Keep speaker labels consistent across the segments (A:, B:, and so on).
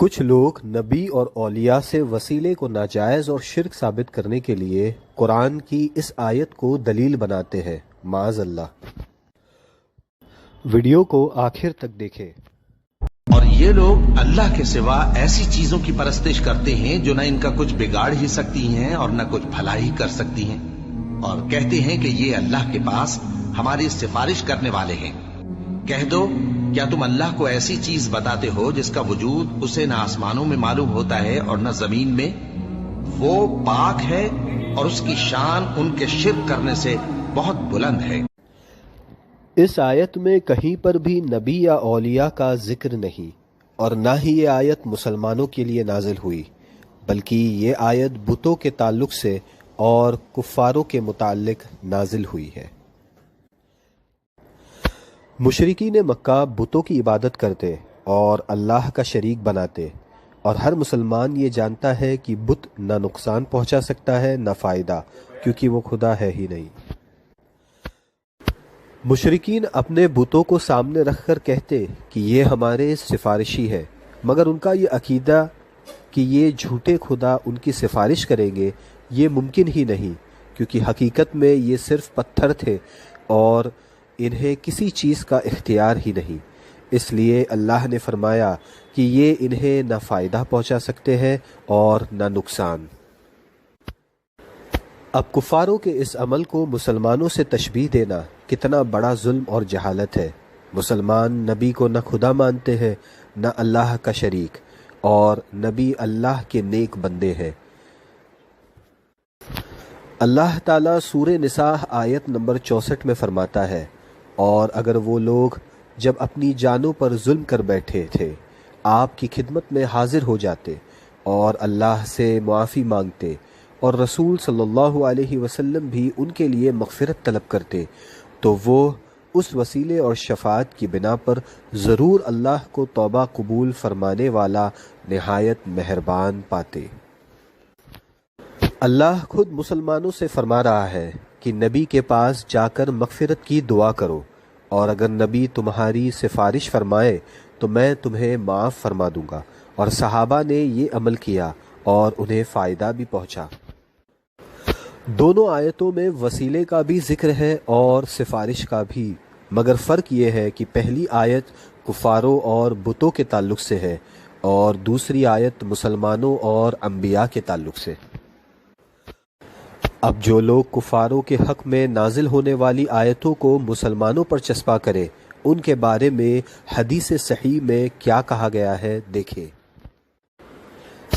A: کچھ لوگ نبی اور اولیاء سے وسیلے کو ناجائز اور شرک ثابت کرنے کے لیے قرآن کی اس آیت کو دلیل بناتے ہیں، معاذ اللہ۔ ویڈیو کو آخر تک دیکھیں۔
B: اور یہ لوگ اللہ کے سوا ایسی چیزوں کی پرستش کرتے ہیں جو نہ ان کا کچھ بگاڑ ہی سکتی ہیں اور نہ کچھ بھلائی کر سکتی ہیں، اور کہتے ہیں کہ یہ اللہ کے پاس ہماری سفارش کرنے والے ہیں۔ کہہ دو، کیا تم اللہ کو ایسی چیز بتاتے ہو جس کا وجود اسے نہ آسمانوں میں معلوم ہوتا ہے اور نہ زمین میں؟ وہ پاک ہے اور اس کی شان ان کے شرک کرنے سے بہت بلند ہے۔
A: اس آیت میں کہیں پر بھی نبی یا اولیاء کا ذکر نہیں، اور نہ ہی یہ آیت مسلمانوں کے لیے نازل ہوئی، بلکہ یہ آیت بتوں کے تعلق سے اور کفاروں کے متعلق نازل ہوئی ہے۔ مشرکین مکہ بتوں کی عبادت کرتے اور اللہ کا شریک بناتے، اور ہر مسلمان یہ جانتا ہے کہ بت نہ نقصان پہنچا سکتا ہے نہ فائدہ، کیونکہ وہ خدا ہے ہی نہیں۔ مشرکین اپنے بتوں کو سامنے رکھ کر کہتے کہ یہ ہمارے سفارشی ہے، مگر ان کا یہ عقیدہ کہ یہ جھوٹے خدا ان کی سفارش کریں گے یہ ممکن ہی نہیں، کیونکہ حقیقت میں یہ صرف پتھر تھے اور انہیں کسی چیز کا اختیار ہی نہیں۔ اس لیے اللہ نے فرمایا کہ یہ انہیں نہ فائدہ پہنچا سکتے ہیں اور نہ نقصان۔ اب کفاروں کے اس عمل کو مسلمانوں سے تشبیہ دینا کتنا بڑا ظلم اور جہالت ہے۔ مسلمان نبی کو نہ خدا مانتے ہیں نہ اللہ کا شریک، اور نبی اللہ کے نیک بندے ہیں۔ اللہ تعالیٰ سورہ نساء آیت نمبر 64 میں فرماتا ہے، اور اگر وہ لوگ جب اپنی جانوں پر ظلم کر بیٹھے تھے آپ کی خدمت میں حاضر ہو جاتے اور اللہ سے معافی مانگتے، اور رسول صلی اللہ علیہ وسلم بھی ان کے لیے مغفرت طلب کرتے، تو وہ اس وسیلے اور شفاعت کی بنا پر ضرور اللہ کو توبہ قبول فرمانے والا نہایت مہربان پاتے۔ اللہ خود مسلمانوں سے فرما رہا ہے کہ نبی کے پاس جا کر مغفرت کی دعا کرو، اور اگر نبی تمہاری سفارش فرمائے تو میں تمہیں معاف فرما دوں گا، اور صحابہ نے یہ عمل کیا اور انہیں فائدہ بھی پہنچا۔ دونوں آیتوں میں وسیلے کا بھی ذکر ہے اور سفارش کا بھی، مگر فرق یہ ہے کہ پہلی آیت کفاروں اور بتوں کے تعلق سے ہے اور دوسری آیت مسلمانوں اور انبیاء کے تعلق سے۔ اب جو لوگ کفاروں کے حق میں نازل ہونے والی آیتوں کو مسلمانوں پر چسپاں کرے، ان کے بارے میں حدیث صحیح میں کیا کہا گیا ہے دیکھیں۔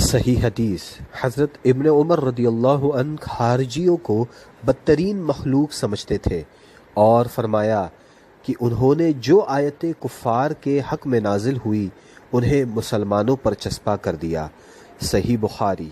A: صحیح حدیث، حضرت ابن عمر رضی اللہ عنہ خارجیوں کو بدترین مخلوق سمجھتے تھے، اور فرمایا کہ انہوں نے جو آیتیں کفار کے حق میں نازل ہوئی انہیں مسلمانوں پر چسپاں کر دیا۔ صحیح بخاری۔